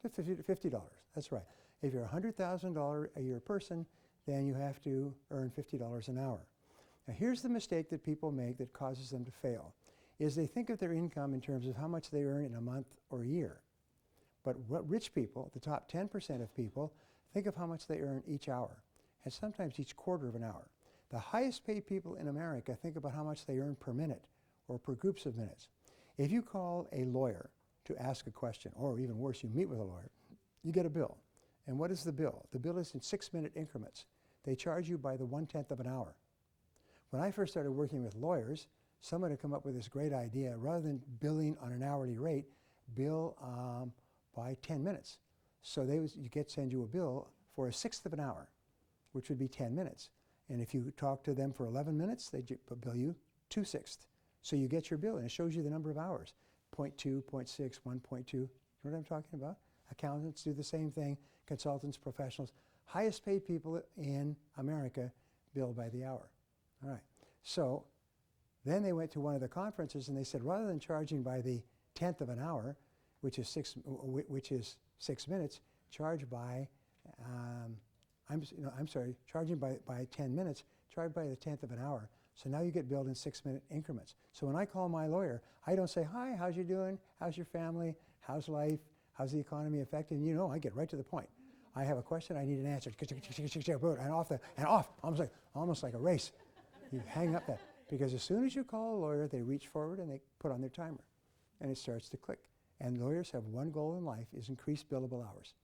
$50. That's right. If you're a $100,000 a year person, then you have to earn $50 an hour. Now here's the mistake that people make that causes them to fail, is they think of their income in terms of how much they earn in a month or a year. But what rich people, the top 10% of people, think of how much they earn each hour, and sometimes each quarter of an hour. The highest paid people in America think about how much they earn per minute or per groups of minutes. If you call a lawyer to ask a question, or even worse, you meet with a lawyer, you get a bill. And what is the bill? The bill is in 6-minute increments. They charge you by the 1/10 of an hour. When I first started working with lawyers, someone had come up with this great idea. Rather than billing on an hourly rate, bill by 10 minutes. So send you a bill for 1/6 of an hour, which would be 10 minutes. And if you talk to them for 11 minutes, they bill you 2/6. So you get your bill, and it shows you the number of hours. 0.2, 0.6, 1.2. You know what I'm talking about? Accountants do the same thing, consultants, professionals. Highest paid people in America bill by the hour. All right. So then they went to one of the conferences and they said, rather than charging by the 10th of an hour, which is 6 minutes, charge by, charging by 10 minutes, charge by the 10th of an hour. So now you get billed in 6-minute increments. So when I call my lawyer, I don't say, hi, how's you doing? How's your family? How's life? How's the economy affected? And I get right to the point. I have a question, I need an answer. And off, almost like a race. You hang up that. Because as soon as you call a lawyer, they reach forward and they put on their timer. And it starts to click. And lawyers have one goal in life, is increase billable hours.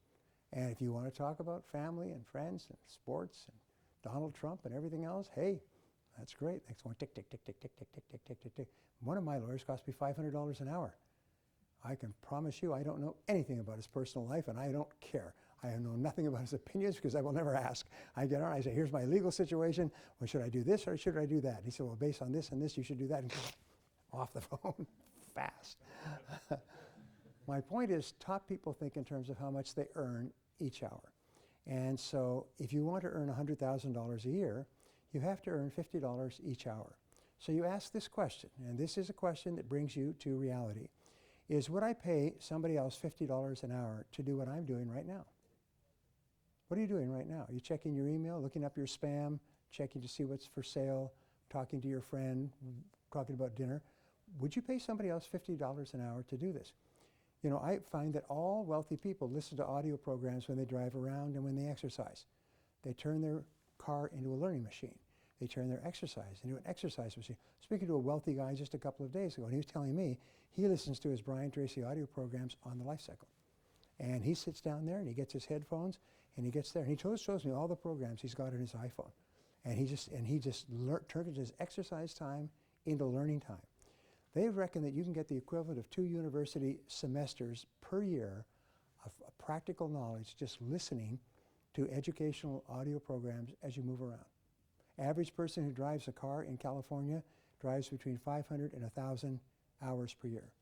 And if you want to talk about family and friends and sports and Donald Trump and everything else, hey, that's great. It's going tick, tick, tick, tick, tick, tick, tick, tick, tick, tick, tick. One of my lawyers cost me $500 an hour. I can promise you I don't know anything about his personal life, and I don't care. I know nothing about his opinions because I will never ask. I get on, I say, here's my legal situation. Well, should I do this or should I do that? And he said, well, based on this and this, you should do that. And off the phone fast. My point is, top people think in terms of how much they earn each hour. And so if you want to earn $100,000 a year, you have to earn $50 each hour. So you ask this question, and this is a question that brings you to reality, is would I pay somebody else $50 an hour to do what I'm doing right now? What are you doing right now? Are you checking your email, looking up your spam, checking to see what's for sale, talking to your friend, talking about dinner? Would you pay somebody else $50 an hour to do this? I find that all wealthy people listen to audio programs when they drive around and when they exercise. They turn their car into a learning machine. They turn their exercise into an exercise machine. Speaking to a wealthy guy just a couple of days ago, and he was telling me he listens to his Brian Tracy audio programs on the life cycle. And he sits down there and he gets his headphones and he gets there and he shows me all the programs he's got on his iPhone. And he just turns his exercise time into learning time. They reckon that you can get the equivalent of 2 university semesters per year of practical knowledge just listening to educational audio programs as you move around. Average person who drives a car in California drives between 500 and 1,000 hours per year.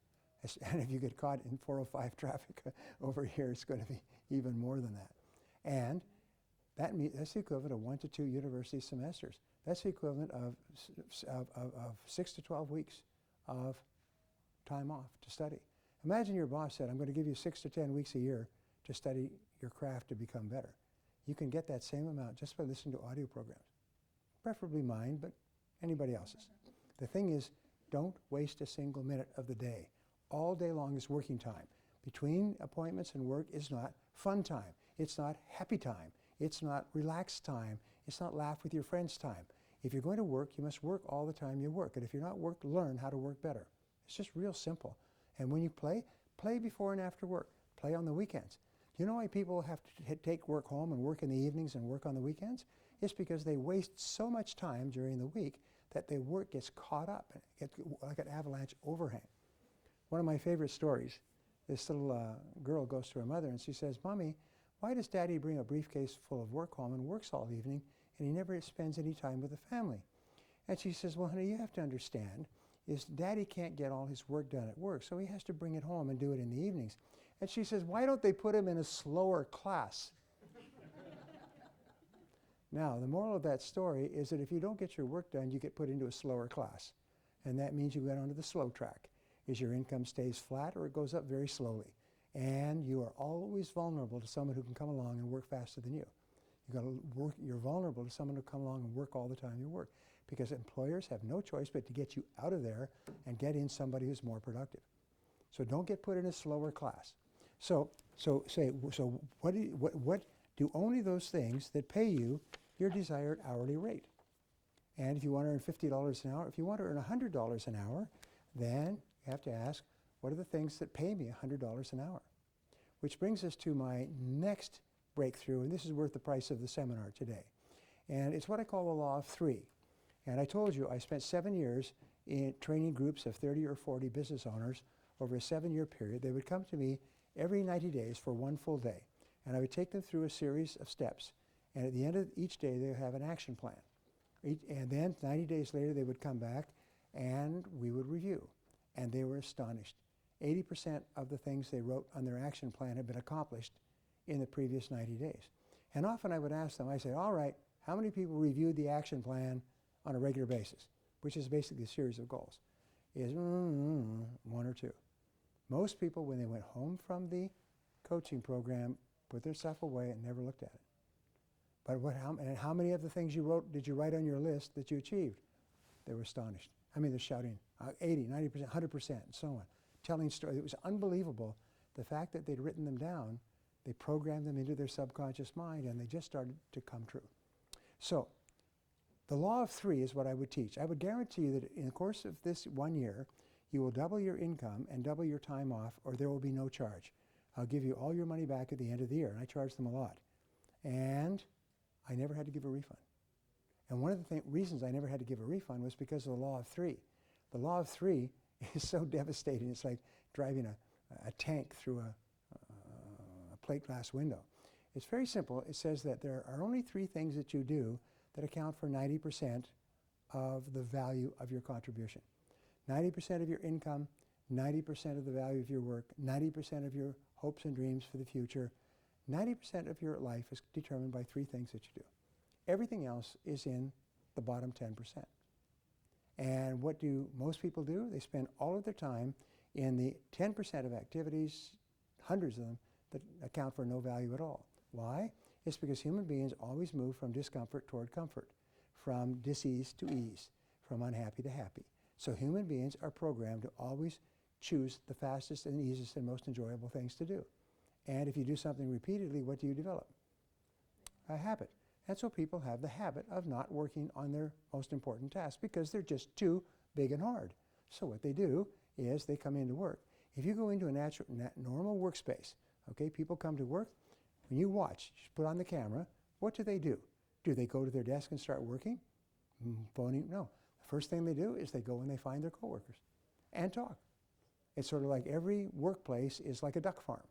And if you get caught in 405 traffic over here, it's going to be even more than that. And that's the equivalent of 1 to 2 university semesters. That's the equivalent of 6 to 12 weeks of time off to study. Imagine your boss said, I'm going to give you 6 to 10 weeks a year to study your craft to become better. You can get that same amount just by listening to audio programs. Preferably mine, but anybody else's. The thing is, don't waste a single minute of the day. All day long is working time. Between appointments and work is not fun time. It's not happy time. It's not relaxed time. It's not laugh with your friends time. If you're going to work, you must work all the time you work. And if you're not work, learn how to work better. It's just real simple. And when you play before and after work. Play on the weekends. Do you know why people have to take work home and work in the evenings and work on the weekends? It's because they waste so much time during the week that their work gets caught up, like an avalanche overhang. One of my favorite stories, this little girl goes to her mother and she says, Mommy, why does Daddy bring a briefcase full of work home and works all evening and he never spends any time with the family? And she says, well, honey, you have to understand is Daddy can't get all his work done at work, so he has to bring it home and do it in the evenings. And she says, why don't they put him in a slower class? Now, the moral of that story is that if you don't get your work done, you get put into a slower class. And that means you get onto the slow track. Is your income stays flat or it goes up very slowly. And you are always vulnerable to someone who can come along and work faster than you. You're vulnerable to someone who come along and work all the time you work, because employers have no choice but to get you out of there and get in somebody who's more productive. So don't get put in a slower class. So what do only those things that pay you your desired hourly rate. And if you want to earn $50 an hour, if you want to earn $100 an hour, then you have to ask, what are the things that pay me $100 an hour? Which brings us to my next breakthrough, and this is worth the price of the seminar today. And it's what I call the law of three. And I told you I spent 7 years in training groups of 30 or 40 business owners over a 7-year period. They would come to me every 90 days for one full day. And I would take them through a series of steps. And at the end of each day, they would have an action plan. And then 90 days later, they would come back and we would review. And they were astonished. 80% of the things they wrote on their action plan had been accomplished in the previous 90 days. And often I would ask them, I say, all right, how many people reviewed the action plan on a regular basis, which is basically a series of goals? Is one or two. Most people, when they went home from the coaching program, put their stuff away and never looked at it. But how many of the things you wrote did you write on your list that you achieved? They were astonished. I mean, they're shouting 80, 90%, 100%, and so on. Telling stories. It was unbelievable. The fact that they'd written them down, they programmed them into their subconscious mind, and they just started to come true. So the law of three is what I would teach. I would guarantee you that in the course of this 1 year, you will double your income and double your time off, or there will be no charge. I'll give you all your money back at the end of the year, and I charge them a lot. And I never had to give a refund. And one of the reasons I never had to give a refund was because of the law of three. The law of three is so devastating. It's like driving a tank through a plate glass window. It's very simple. It says that there are only 3 things that you do that account for 90% of the value of your contribution. 90% of your income, 90% of the value of your work, 90% of your hopes and dreams for the future. 90% of your life is determined by 3 things that you do. Everything else is in the bottom 10%. And what do most people do? They spend all of their time in the 10% of activities, hundreds of them, that account for no value at all. Why? It's because human beings always move from discomfort toward comfort, from dis-ease to ease, from unhappy to happy. So human beings are programmed to always choose the fastest and easiest and most enjoyable things to do. And if you do something repeatedly, what do you develop? A habit. And so people have the habit of not working on their most important tasks because they're just too big and hard. So what they do is they come into work. If you go into a normal workspace, okay, people come to work, when you watch, you put on the camera, what do? Do they go to their desk and start working? Phoning? No. The first thing they do is they go and they find their coworkers and talk. It's sort of like every workplace is like a duck farm.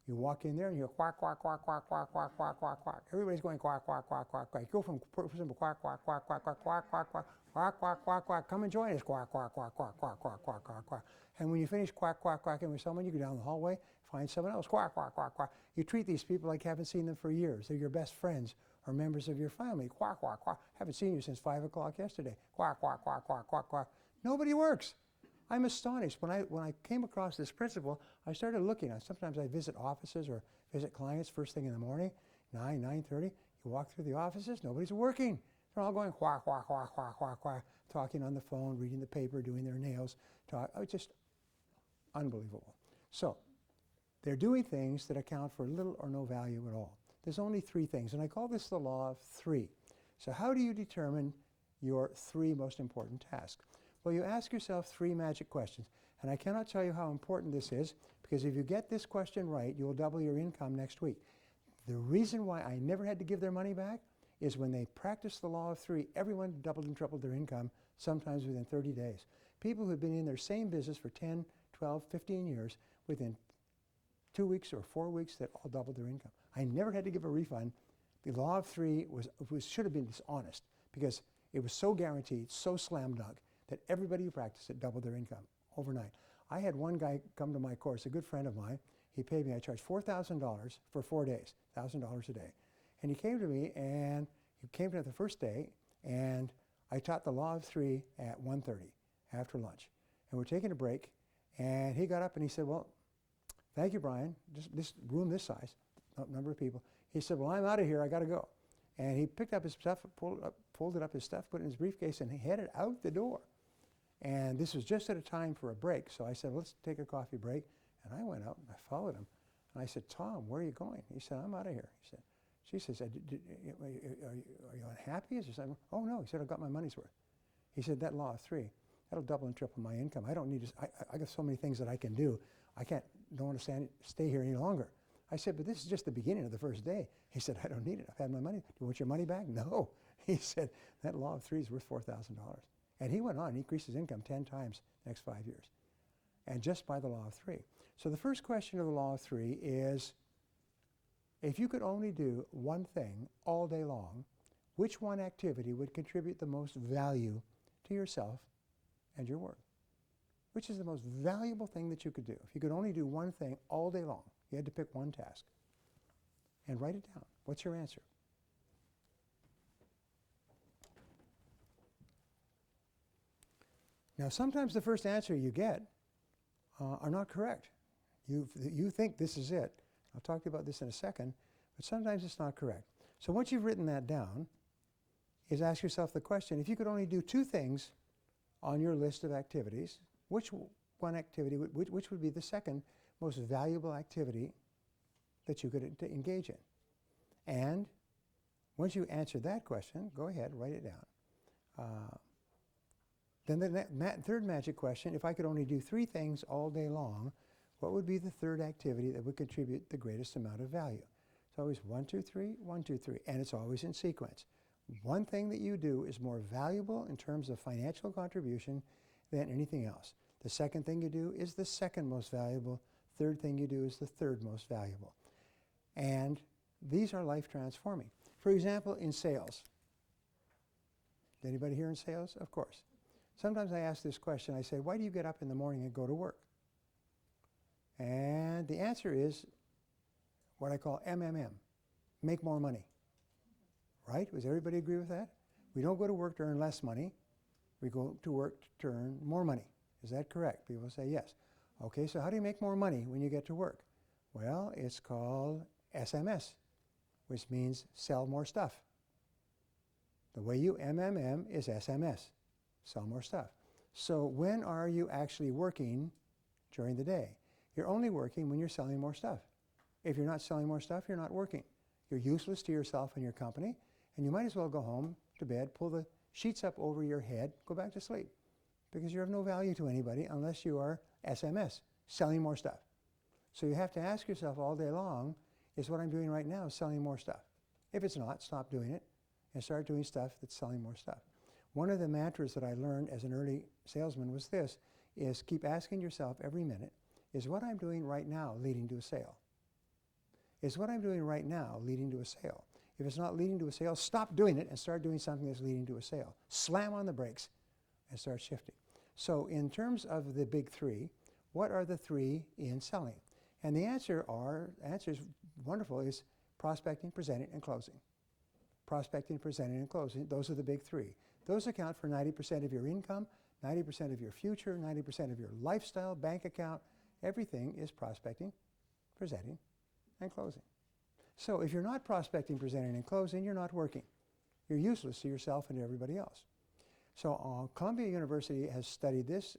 You walk in there and you hear quack, quack, quack, quack, quack, quack, quack, quack, quack. Everybody's going quack, quack, quack, quack, quack. You go from simple quack, quack, quack, quack, quack, quack, quack, quack, quack, quack, quack, quack. Come and join us, quack, quack, quack, quack, quack, quack, quack, quack, quack. And when you finish quack, quack, quacking with someone, you go down the hallway, find someone else, quack, quack, quack, quack. You treat these people like you haven't seen them for years. They're your best friends or members of your family. Quack, quack, quack. Haven't seen you since 5 o'clock yesterday. Quack, quack, quack, quack, quack, quack. Nobody works. I'm astonished. When I came across this principle, I started looking. Sometimes I visit offices or visit clients first thing in the morning, 9:30. You walk through the offices, nobody's working. They're all going quack, quack, quack, quack, quack, quack, talking on the phone, reading the paper, doing their nails. It's just unbelievable. So they're doing things that account for little or no value at all. There's only 3 things, and I call this the law of 3. So how do you determine your 3 most important tasks? Well, you ask yourself 3 magic questions. And I cannot tell you how important this is, because if you get this question right, you will double your income next week. The reason why I never had to give their money back is when they practiced the law of 3, everyone doubled and tripled their income, sometimes within 30 days. People who had been in their same business for 10, 12, 15 years, within 2 weeks or 4 weeks, they all doubled their income. I never had to give a refund. The law of 3 should have been dishonest, because it was so guaranteed, so slam dunk, that everybody who practiced it doubled their income overnight. I had one guy come to my course, a good friend of mine. He paid me, I charged $4,000 for 4 days, $1,000 a day. And he came to me, and he came to the first day, and I taught the law of 3 at 1:30 after lunch. And we're taking a break, and he got up and he said, well, thank you, Brian. Just this room this size, number of people. He said, well, I'm out of here. I got to go. And he picked up his stuff, folded up his stuff, put it in his briefcase, and he headed out the door. And this was just at a time for a break. So I said, let's take a coffee break. And I went out and I followed him. And I said, Tom, where are you going? He said, I'm out of here. He said, she said, are you unhappy? Is there something? Oh, no. He said, I got my money's worth. He said, that law of three, that'll double and triple my income. I don't need to, I got so many things that I can do. Don't want to stay here any longer. I said, but this is just the beginning of the first day. He said, I don't need it. I've had my money. Do you want your money back? No. He said, that law of three is worth $4,000. And he went on. He increased his income 10 times the next 5 years. And just by the law of three. So the first question of the law of three is, if you could only do one thing all day long, which one activity would contribute the most value to yourself and your work? Which is the most valuable thing that you could do? If you could only do one thing all day long, you had to pick one task. And write it down. What's your answer? Now, sometimes the first answer you get are not correct. You think this is it. I'll talk to you about this in a second, but sometimes it's not correct. So once you've written that down, is ask yourself the question, if you could only do two things on your list of activities, which one activity, which would be the second most valuable activity that you could engage in? And once you answer that question, go ahead, write it down. Then the third magic question, if I could only do three things all day long, what would be the third activity that would contribute the greatest amount of value? It's always 1, 2, 3, 1, 2, 3, and it's always in sequence. One thing that you do is more valuable in terms of financial contribution than anything else. The second thing you do is the second most valuable. Third thing you do is the third most valuable. And these are life transforming. For example, in sales. Anybody here in sales? Of course. Sometimes I ask this question, I say, why do you get up in the morning and go to work? And the answer is what I call MMM, make more money. Right? Does everybody agree with that? We don't go to work to earn less money. We go to work to earn more money. Is that correct? People say yes. Okay, so how do you make more money when you get to work? Well, it's called SMS, which means sell more stuff. The way you MMM is SMS, sell more stuff. So when are you actually working during the day? You're only working when you're selling more stuff. If you're not selling more stuff, you're not working. You're useless to yourself and your company, and you might as well go home to bed, pull the sheets up over your head, go back to sleep, because you're of no value to anybody unless you are SMS, selling more stuff. So you have to ask yourself all day long, is what I'm doing right now selling more stuff? If it's not, stop doing it and start doing stuff that's selling more stuff. One of the mantras that I learned as an early salesman was this, is keep asking yourself every minute, is what I'm doing right now leading to a sale? Is what I'm doing right now leading to a sale? If it's not leading to a sale, stop doing it and start doing something that's leading to a sale. Slam on the brakes and start shifting. So in terms of the big three, what are the three in selling? And the answer is wonderful, is prospecting, presenting, and closing. Prospecting, presenting, and closing, those are the big three. Those account for 90% of your income, 90% of your future, 90% of your lifestyle, bank account. Everything is prospecting, presenting, and closing. So if you're not prospecting, presenting, and closing, you're not working. You're useless to yourself and to everybody else. So Columbia University has studied this